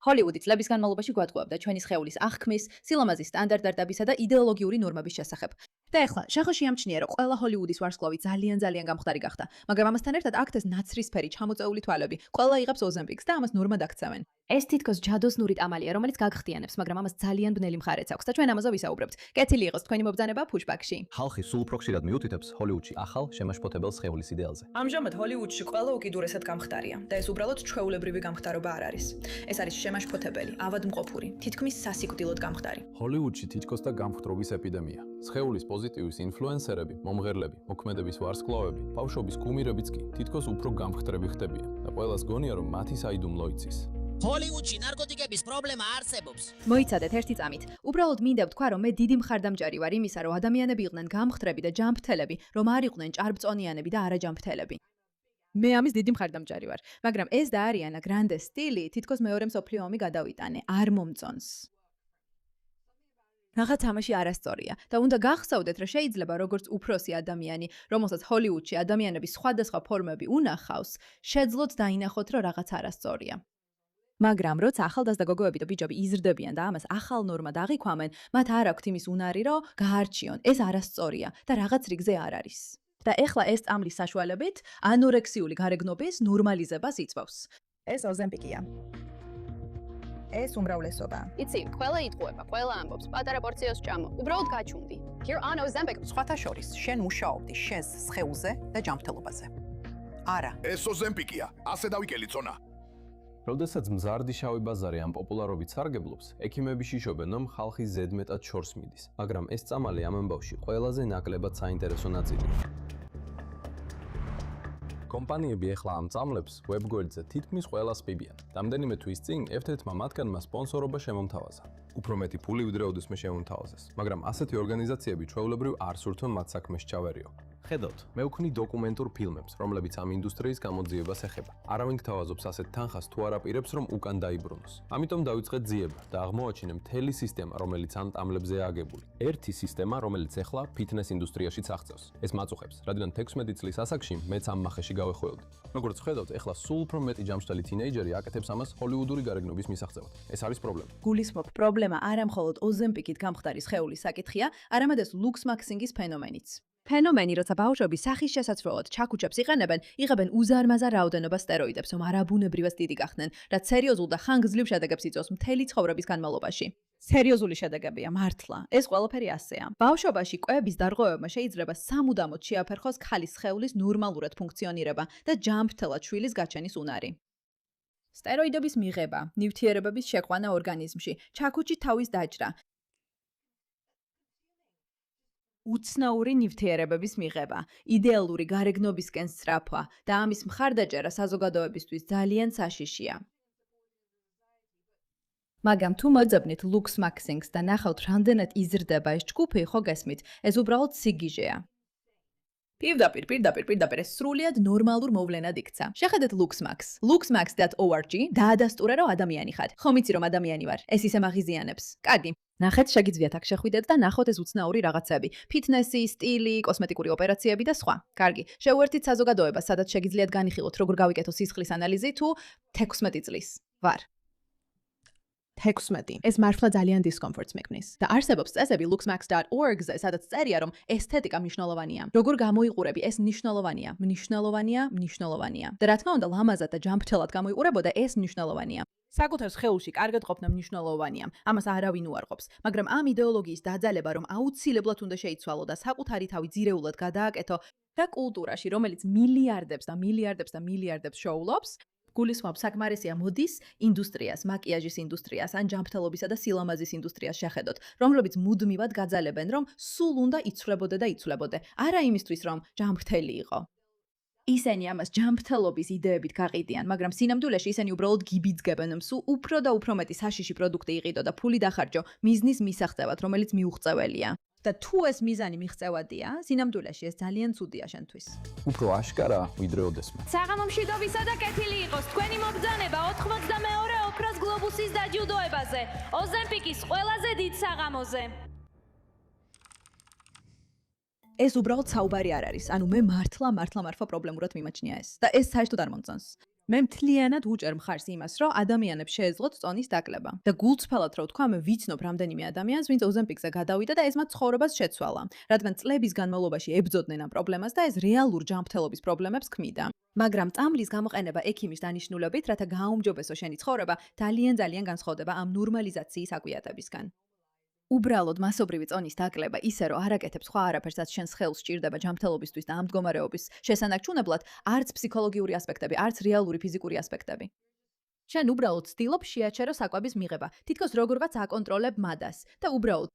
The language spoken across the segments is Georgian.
ჰოლივუდი წლების განმავლობაში გვატყუებდა ჩვენი სხეულის აღქმის, სილამაზის სტანდარტებისა და იდეოლოგიური ნორმების შესახებ. და ეხლა შეხო შეამჩნია, რომ ყველა ჰოლივუდის ვარსკვლავი ძალიან გამხდარი გახდა, მაგრამ ამასთან ერთად აქ ეს ნაცრისფერი ჩამოწეული თვალები, ყველა იღებს ოზემპიქს და ამას ნორმად აქცევენ. ეს თითქოს ჯადოსნური ტამალია, რომელიც გაგხტიანებს, მაგრამ ამას ძალიან ბნელი მხარეც აქვს და ჩვენ ამაზე ვისაუბრებთ. კეთილი იყოს თქვენი მობრძანება ფუშბაქში. ხალხი სულ უფრო ხშირად მიუთითებს ჰოლივუდში ახალ შემაშფოთებელ სხეულის იდეალზე. ამჟამად ჰოლივუდში ყველა უკიდურესად გამხდარია და ეს უბრალოდ ჩვეულებრივი გამხდარობა არ არის. ეს არის შემაშფოთებელი, ავადმყოფური, თითქმის სასიკვდილოდ გამხდარი. ჰოლივუდში თითქოს და გამხდრობის ეპიდემია. სხეულის პოზიტივის ინფლუენსერები, მომღერლები, მოქმედების ვარსკვლავები, ბავშვობის კუმირებიც კი თითქოს უფრო გამხდრები ხდებიან და ყველას გონია, რომ მათი საიდუმლო იცის. ჰოლივუდში ნარკოტიკების პრობლემა არსებობს. მოიცადეთ ერთი წამით. უბრალოდ მინდა ვთქვა, რომ მე დიდი მხარდამჭერი ვარ იმისა, რომ ადამიანები იყვნენ გამხდრები და ჯამფრთელები, რომ არ იყვნენ ჭარბწონიანები და არა ჯამფრთელები. მე ამის დიდი მხარდამჭერი ვარ, მაგრამ ეს და არიანა გრანდეს სტილი თითქოს მეორე მსოფლიო ომი გადავიტანე, არ მომწონს. რაღაც ამაში არასწორია და უნდა გახსოვდეთ, რომ შეიძლება როგორც უფროსი ადამიანი, რომელსაც ჰოლივუდში ადამიანების სხვადასხვა ფორმები უნახავს, შეძლოთ დაინახოთ, რომ რაღაც არასწორია. მაგრამ როცა ახალდაზრდა გოგოები და ბიჭები იზრდებიან და ამას ახალ ნორმად აღიქვამენ, მათ არ აქვთ იმის უნარი, რომ გაარჩიონ, ეს არასწორია და რაღაც რიგზე არ არის. და ეხლა ეს წამლის საშუალებით ანორექსიული გარეგნობის ნორმალიზებას იწვევს. ეს ოზემპიკია. ეს უმრავლესობა. იცი, ყველა იტყუება, ყველა ამბობს, პატარა პორციას ჭამო. უბრალოდ გაჩუმდი. You're on Ozempic. სხვათა შორის, შენ მუშაობდი შენს სხეულზე და ჯანმრთელობაზე. არა. ეს ოზემპიკია, ასე დავიკელი წონა. როდესაც მზარდი შავი ბაზარი ამ პოპულარობით სარგებლობს, ექიმები შიშობენ, რომ ხალხი ზედმეტად შორს მიდის, მაგრამ ეს წამალი ამ ამბავში ყველაზე ნაკლებად საინტერესო ნაწილია. კომპანიები ეხლა ამ წამლებს ვებგვერდზე თითქმის ყველას ყიდიან. რამდენიმე თვის წინ ერთ-ერთმა მათგანმა სპონსორობა შემომთავაზა. უფრო მეტი ფული ვიდრე ოდესმე შემომთავაზეს, მაგრამ ასეთი ორგანიზაციები ჩვეულებრივ არ სურთონ მათ საქმეს ჩავერიო. ხედავთ, მე ვქნი დოკუმენტურ ფილმებს, რომლებიც ამ ინდუსტრიის გამოძიებას ეხება. არავინ გთავაზობს ასეთ თანხას თუ არ აპირებს, რომ უკან დაიბრუნოს. ამიტომ დავიწყეთ ძიება და აღმოაჩინე მთელი სისტემა, რომელიც ამ ტამლებზეა აგებული. ერთი სისტემა, რომელიც ეხლა ფიტნეს ინდუსტრიაშიც აღწევს. ეს მაწუხებს, რადგან 16 წლის ასაკში მეც ამ მახეში გავეხვეოდი. როგორც ხედავთ, ეხლა სულ უფრო მეტი ჯამშტალი თინეიჯერი აკეთებს ამას ჰოლივუდური გარეგნობის მისაღწევად. ეს არის პრობლემა. გულისხმობ, პრობლემა არა მხოლოდ ოზემპიკით გამხდარი სხეულის საკითხია, არამედ ეს ლუქსმაქსინგის ფენომენიც. ფენომენი, როცა ბავშვები სახის შესაძლებლად ჩაქუჩებს იყენებენ, იღებენ უზარმაზარ რაოდენობას სტეროიდებს, რომ არაბუნებრივად დიდი გახდნენ, რაც სერიოზულ და ხანგრძლივ შედეგებს იწვევს მთელი ცხოვრების განმავლობაში. სერიოზული შედეგებია, მართლა. ეს ყველაფერი ასეა. ბავშვობაში კვების დარღვევებმა შეიძლება სამუდამოდ შეაფერხოს ქალის სხეულის ნორმალურად ფუნქციონირება და ჯანმრთელად შვილის გაჩენის უნარი. სტეროიდების მიღება, ნივთიერებების შეყვანა ორგანიზმში, ჩაქუჩით თავის დაჭრა, უცნაური ნივთიერებების მიღება, იდეალური გარეგნობისკენ სწრაფვა და ამის მხარდაჭერა საზოგადოებისთვის ძალიან საშიშია. მაგრამ თუ მოძებნით ლუქსმაქსინგს და ნახავთ, რამდენად იზრდება ეს ჯგუფი, ხო გესმით, ეს უბრალოდ სიგიჟეა. პირდაპირ ეს სრულიად ნორმალურ მოვლენად იქცა. შეხედეთ LuxMax. luxmax.org დაადასტურე, რომ ადამიანი ხარ. ხომ იცი, რომ ადამიანი ვარ? ეს ისე მაღიზიანებს. კარგი. ნახეთ, შეგიძლიათ აქ შეხვიდეთ და ნახოთ ეს უცნაური რაღაცები. ფიტნესი, სტილი, კოსმეტიკური ოპერაციები და სხვა. კარგი. შევუერთდით საზოგადოებას, სადაც შეგიძლიათ განიხილოთ, როგორ გავიკეთო სისხლის ანალიზი თუ 16 წლის ვარ. 16. ეს მართლა ძალიან დისკომფორტს მეკნის. და არსებობს წესები luxmax.org-ზე, სადაც წერია, რომ ესთეტიკა მნიშვნელოვანია. როგორ გამოიყურები, ეს მნიშვნელოვანია. და რა თქმა უნდა, ლამაზად და ჯანმრთელად გამოიყურებოდა, ეს მნიშვნელოვანია. საკუთარ სხეულში კარგად ყოფნა მნიშვნელოვანია. ამას არავინ უარყოფს, მაგრამ ამ იდეოლოგიის დაძალება, რომ აუცილებლად უნდა შეიცვალო და საკუთარი თავი ძირეულად გადააკეთო, რა კულტურაში, რომელიც მილიარდებს შოულობს, გულისხმობ საკმარისია მოდის ინდუსტრიას, მაკიაჟის ინდუსტრიას, ან ჯანმრთელობისა და სილამაზის ინდუსტრიას შეხედოთ, რომლებიც მუდმივად გაძალებენ, რომ სულ უნდა იცვლებოდე, არა იმისთვის, რომ ჯანმრთელი იყო. ისინი ამას ჯანმრთელობის იდეებით გაყიდიან, მაგრამ სინამდვილეში ისინი უბრალოდ გიბიძგებენ, რომ სულ უფრო და უფრო მეტი საშიში პროდუქტი იყიდო და ფული დახარჯო მიზნის მისაღწევად, რომელიც მიუღწეველია. და თუ ეს მიზანი მიღწევადია, სინამდვილეში ეს ძალიან ცუდია შენთვის. უფრო აშკარა ვიდრე ოდესმე. საღამო მშვიდობისა და კეთილი იყოს თქვენი მობრძანება 82 ოქროს გლობუსის დაჯილდოებაზე, ოზემპიკის ყველაზე დიდ საღამოზე. ეს უბრალოდ საუბარი არ არის. ანუ მე მართლა პრობლემურად მიმაჩნია ეს და ეს საერთოდ არ მომწონს. მე მთლიანად უჭერ მხარს იმას, რომ ადამიანებს შეეძლოთ წონის დაკლება. და გულწრფელად რო ვთქვა, მე ვიცნობ რამდენიმე ადამიანს, ვინც ოზემპიკზე გადავიდა და ეს მათ ცხოვრებას შეცვალა, რადგან წლების განმავლობაში ებრძოდნენ ამ პრობლემას და ეს რეალურ ჯანმრთელობის პრობლემებს ქმნიდა. მაგრამ წამლის გამოყენება ექიმის დანიშნულებით, რათა გააუმჯობესო შენი ცხოვრება, ძალიან განსხვავდება ამ ნორმალიზაციის აკვიატებისგან. უბრალოდ მასობრივი წონის დაკლება ისე რომ არ აკეთებს სხვა არაფერსაც შენს ხელს სჭირდება ჯანმრთელობისთვის და ამ მდგომარეობის შესანარჩუნებლად, არც ფსიქოლოგიური ასპექტები, არც რეალური ფიზიკური ასპექტები. შენ უბრალოდ ცდილობ შეაჩერო საკვების მიღება, თითქოს როგორღაც აკონტროლებ მადას და უბრალოდ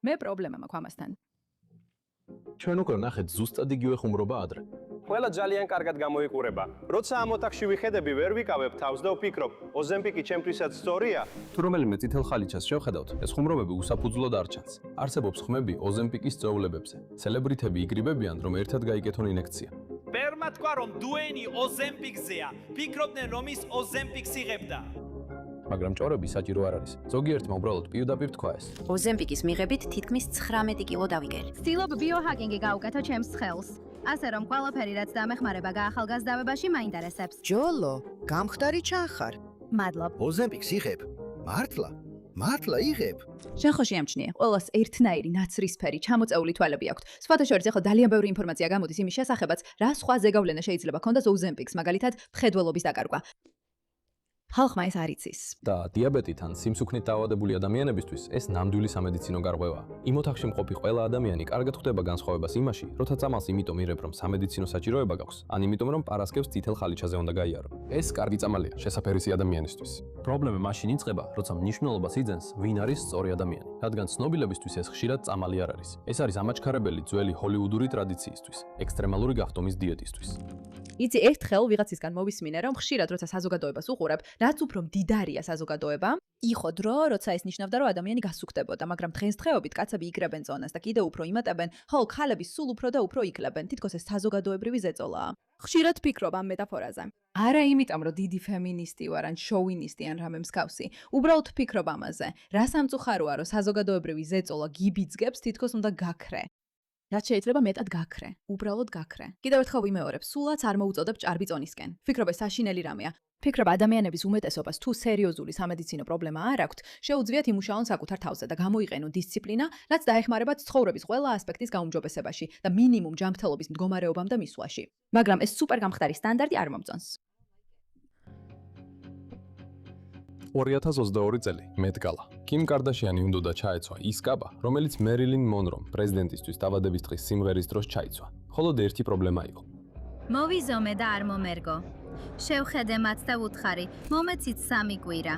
მე პრობლემა მაქვს ამასთან. ჩვენ უკვე ნახეთ ზუსტად იგივე ხუმრობა ადრე. ყველა ძალიან კარგად გამოიყურება. როცა ამ ოთახში ვიხედები, ვერ ვიკავებ თავს და ვფიქრობ, ოზემპიკი ჩემთვისაც სწორია. თუ რომელიმე წითელ ხალიჩას შევხედავთ, ეს ხუმრობები უსაფუძვლოდ არ ჩანს. არსებობს ხმები ოზემპიკის წვეულებებზე. ცელებრიტები იგრიბებიან, რომ ერთად გაიკეთონ ინექცია. ბერმა თქვა, რომ დუენი ოზემპიკზეა. ფიქრობდნენ, რომ ის ოზემპიკს იღებდა. მაგრამ ჭორები საჭირო არ არის. ზოგიერთმა უბრალოდ პირდაპირ თქვა ეს. ოზემპიკის მიღებით თითქმის 19 კილო დავიგერ. ვცდილობ ბიოჰაკინგი გავუკეთო ჩემს ხელს. ასე რომ ყველაფერი რაც დამეხმარება გაახალგაზრდავებაში მაინტერესებს. ჯოლო, გამხდარი ჩახარ. მადლობ. ოზემპიკს იღებ? მართლა იღებ? შენ ხო შეამჩნიე, ყველას ერთნაირი ნაცრისფერი ჩამოწეული თვალები აქვთ. სხვათა შორის ახლა ძალიან ბევრი ინფორმაცია გამოდის იმის შესახებაც, რა სხვა ზეგავლენა შეიძლება ქონდეს ოზემპიკს, მაგალითად, მხედველობის დაკარგვა. ხალხმა ეს არ იცის. და დიაბეტით ან სიმსუქნით დაავადებული ადამიანებისთვის ეს ნამდვილი სამედიცინო გარღვევაა. იმ ოთახში მყოფი ყველა ადამიანი კარგად ხვდება განსხვავებას იმაში, როცა წამალს იმიტომ იღებ, რომ სამედიცინო საჭიროება გაქვს, ან იმიტომ, რომ პარასკევს წითელ ხალიჩაზე უნდა გაიარო. ეს კარგი წამალია შესაფერისი ადამიანისთვის. პრობლემა მაშინ იწყება, როცა მნიშვნელობას იძენს, ვინ არის სწორი ადამიანი. რადგან ცნობილებისთვის ეს ხშირად წამალი არ არის. ეს არის ამაჩქარებელი ძველი ჰოლივუდური ტრადიციისთვის, ექსტრემალური გახტომის დიეტისთვის. იცი, ერთხელ ვიღაცისგან მოვისმინე, რომ ხშირად როცა საზოგადოებას უყურებ, რაც უფრო მდიდარია საზოგადოება, იყო დრო, როცა ეს ნიშნავდა, რომ ადამიანი გასუქდებოდა, მაგრამ დღესდღეობით კაცები იკრებენ წონას და კიდევ უფრო იმატებენ, ხოლო ქალები სულ უფრო და უფრო იქლებენ, თითქოს ეს საზოგადოებრივი ზეწოლაა. ხშირად ფიქრობ ამ მეტაფორაზე. არა იმიტომ, რომ დიდი ფემინისტი ვარ ან შოვინისტი ან რამე მსგავსი, უბრალოდ ფიქრობ ამაზე. რა სამწუხაროა, რომ საზოგადოებრივი ზეწოლა გიბიძგებს, თითქოს უნდა გაქრე. რაც შეიძლება მეტად გაქრე, უბრალოდ გაქრე. კიდევ ერთხელ ვიმეორებ, სულაც არ მოუწოდებ ჭარბი წონისკენ. ფიქრობ ეს საშინელი რამეა. ფიქრობ ადამიანების უმეტესობას თუ სერიოზული სამედიცინო პრობლემა არ აქვთ, შეუძლიათ იმუშაონ საკუთარ თავზე და გამოიყენონ დისციპლინა, რაც დაეხმარებათ ცხოვრების ყველა ასპექტის გაუმჯობესებაში და მინიმუმ ჯანმრთელობის მდგომარეობამდე მისვლაში. მაგრამ ეს სუპერგამხდარი სტანდარტი არ მომწონს. 2022 წელი, მეტ-გალა. კიმ კარდაშიანი უნდა ჩაეცვა ის კაბა, რომელიც მერილინ მონრომ პრეზიდენტისთვის დაბადების დღის სიმღერის დროს ჩაიცვა. მხოლოდ ერთი პრობლემა იყო. მოვიზომე და არ მომერგო. შევხედე მათ და ვუთხარი, მომეცით 3 კვირა.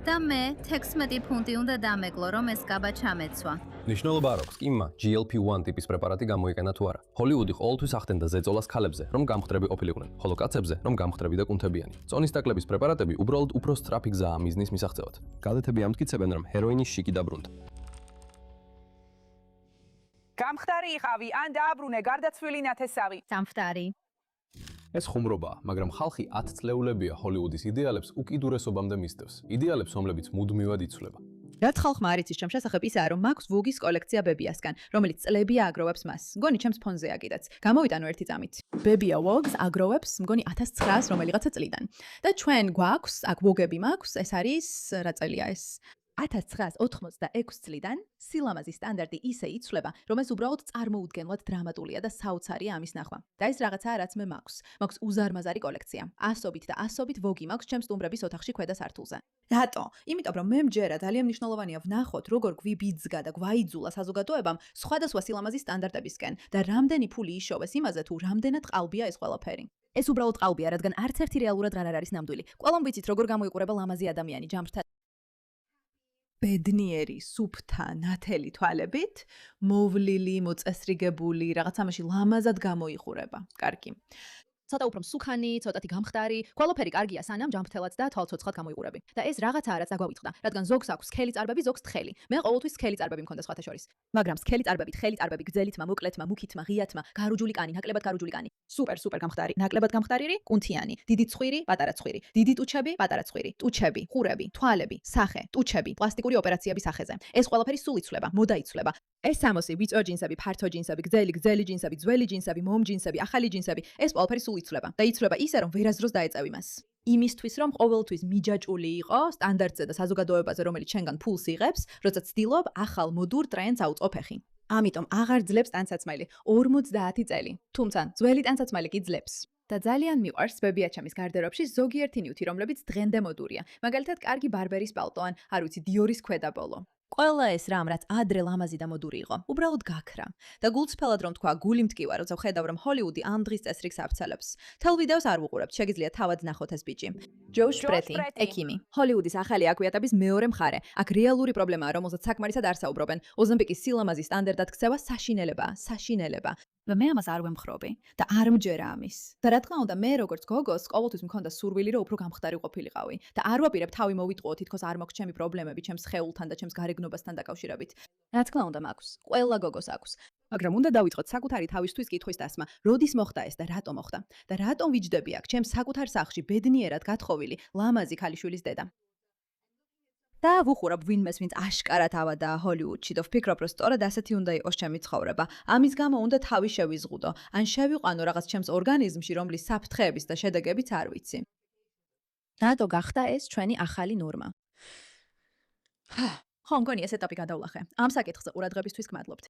და მე 16 ფუნტი უნდა დამეკლო, რომ ეს კაბა ჩამეცვა. ნიშნულობა არ აქვს, კიმმა GLP-1 ტიპის პრეპარატი გამოიყენა თუ არა. ჰოლივუდი ყოველთვის ახდენდა ზეწოლას ქალებზე, რომ გამხდრები ყოფილიყვნენ, ხოლო კაცებზე, რომ გამხდრები და კუნთებიანი. წონის დაკლების პრეპარატები უბრალოდ უფრო სწრაფი გზაა მიზნის მისაღწევად. გაზეთები ამტკიცებენ, რომ ჰეროინის შიკი დაბრუნდა. გამხდარი იყავი, ან დააბრუნე გარდაცვლილი ნათესავი. სამხდარი. ეს ხუმრობაა, მაგრამ ხალხი 10 წლეულებია ჰოლივუდის იდეალებს უკიდურესობამდე მისდევს. იდეალებს, რომლებიც მუდმივად იცვლება. რაც ხალხმა არ იცის ჩემ შესახებ ისაა, რომ მაქვს ვოგის კოლექცია ბებიასგან, რომელიც წლებია აგროვებს მას. მგონი ჩემს ფონზეა კიდეც. გამოვიტანო ერთი წამით. ბებია ვოგს აგროვებს, მგონი 1900 რომელიღაცა წლიდან. და ჩვენ გვაქვს, აქ ვოგები მაქვს, ეს არის რა წელია ეს? 1986 წლიდან სილამაზის სტანდარტი ისე იცვლება, რომ ეს უბრალოდ წარმოუდგენლად დრამატულია და საოცარია ამის ნახვა. და ეს რაღაცაა, რაც მე მაქვს. მაქვს უზარმაზარი კოლექცია. ასობით და ასობით ვოგი მაქვს ჩემს სტუმრების ოთახში ქვედა სართულზე. რატო? იმიტომ რომ მე მჯერა ძალიან მნიშვნელოვანია ვნახოთ, როგორ გვიბიძგა და გვაიძულა საზოგადოებამ სხვადასხვა სილამაზის სტანდარტებისკენ და რამდენი ფული იშოვეს იმაზე, თუ რამდენად ყალბია ეს ყველაფერი. ეს უბრალოდ ყალბია, რადგან არც ერთი რეალურად არ არის ნამდვილი. ყველამ ვიცით, როგორ გამოიყურება ლამაზი ადამიანი ჯამრთა ბედნიერი, სუფთა, ნათელი თვალებით, მოვლილი, მოწესრიგებული, რაღაც ამაში ლამაზად გამოიყურება. კარგი. ცოტა უფრო მსუქანი, ცოტათი გამხდარი, ყველაფერი კარგია, სანამ ჯანმრთელად და თვალცოცხლად გამოიყურები. და ეს რაღაცაა, რაც აგვავიწყდა, რადგან ზოგს აქვს სქელი წარბები, ზოგს თხელი. მე ყოველთვის სქელი წარბები მქონდა სხვათა შორის. მაგრამ სქელი წარბები, თხელი წარბები, გრძელითმა, მოკლეთმა, მუქითმა, ღიათმა, გარუჯული კანი, ნაკლებად გარუჯული კანი. სუპერ გამხდარი, ნაკლებად გამხდარი, კუნთიანი, დიდი ცხვირი, პატარა ცხვირი, დიდი ტუჩები, პატარა ცხვირი, ტუჩები, ხურები, თვალები, სახე, ტუჩები, პლასტიკური ოპერაციების სახეზე. ეს ყველაფერი სულ იცვლება, მოდა იცვლება. ეს სამოსი, ვიწრო ჯინსები, ფართო ჯინსები, გრძელი ჯინსები, ძველი ჯინსები, მომ ჯინსები, ახალი ჯინსები, ეს ყველაფერი სულ იცვლება და იცვლება ისე, რომ ვერასდროს დაეწევი მას. იმისთვის, რომ ყოველთვის მიჯაჭული იყო სტანდარტზე და საზოგადოებაზე, რომელიც შენგან ფულს იღებს, როცა ცდილობ ახალ მოდურ ტრენდს აუწყო ფეხი. ამიტომ აღარ ძლებს ტანსაცმელი 50 წელი. თუმცა ძველი ტანსაცმელი კი ძლებს. და ძალიან მიყვარს ბებიაჩამის გარდერობში ზოგიერთი ნივთი, რომლებიც დღემდე მოდურია. მაგალითად, კარგი ბარბერის პალტო ან არ ვიცი, დიორის ქვედაბოლო. ყველა ეს რამ, რაც ადრე ლამაზი და მოდური იყო, უბრალოდ გაქრა. და გულწრფელად რომ თქვა, გული მტკივა, როცა ვხედავ, რომ ჰოლივუდი ამ დღის წესრიგს აფცელებს. თელ ვიდეოს არ ვუყურებთ, შეგიძლიათ თავად ნახოთ ეს ბიჭი. ჯო შპრეტი, ექიმი. ჰოლივუდის ახალი აკვიატების მეორე მხარე. აქ რეალური პრობლემაა, რომელზეც საკმარისად არ საუბრობენ. ოზემპიკის სილამაზის სტანდარტად ქცევა საშინელებაა. და მე ამას არ ვემხრობი და არ მჯერა ამის. და რა თქმა უნდა, მე როგორც გოგოს ყოველთვის მქონდა სურვილი, რომ უფრო გამხდარი ყოფილიყავი და არ ვაპირებ თავი მოვიტყუო, თითქოს არ მაქვს ჩემი პრობლემები, ჩემს სხეულთან და ჩემს გარეგნობასთან დაკავშირებით. რა თქმა უნდა, მაქვს. ყველა გოგოს აქვს. მაგრამ უნდა დავიწყოთ საკუთარი თავისთვის კითხვის დასმა, როდის მოხდა ეს და რატომ მოხდა? და რატომ ვიჯდები აქ ჩემს საკუთარ სახლში ბედნიერად გათხოვილი ლამაზი ქალიშვილის დედა? და ვუხურებ ვინმეს, ვინც აშკარად ავადა ჰოლივუდში და ვფიქრობ, რომ სწორედ ასეთი უნდა იყოს ჩემი ცხოვრება. ამის გამო უნდა თავი შევიზღუდო, ან შევიყვანო რაღაც ჩემს ორგანიზმში, რომლის საფრთხეების და შედეგებიც არ ვიცი. რატო გახდა ეს ჩვენი ახალი ნორმა? ხო, მგონი ეს ეტაპი გადავლახე. ამ საკითხზე ყურადღებისთვის გმადლობთ.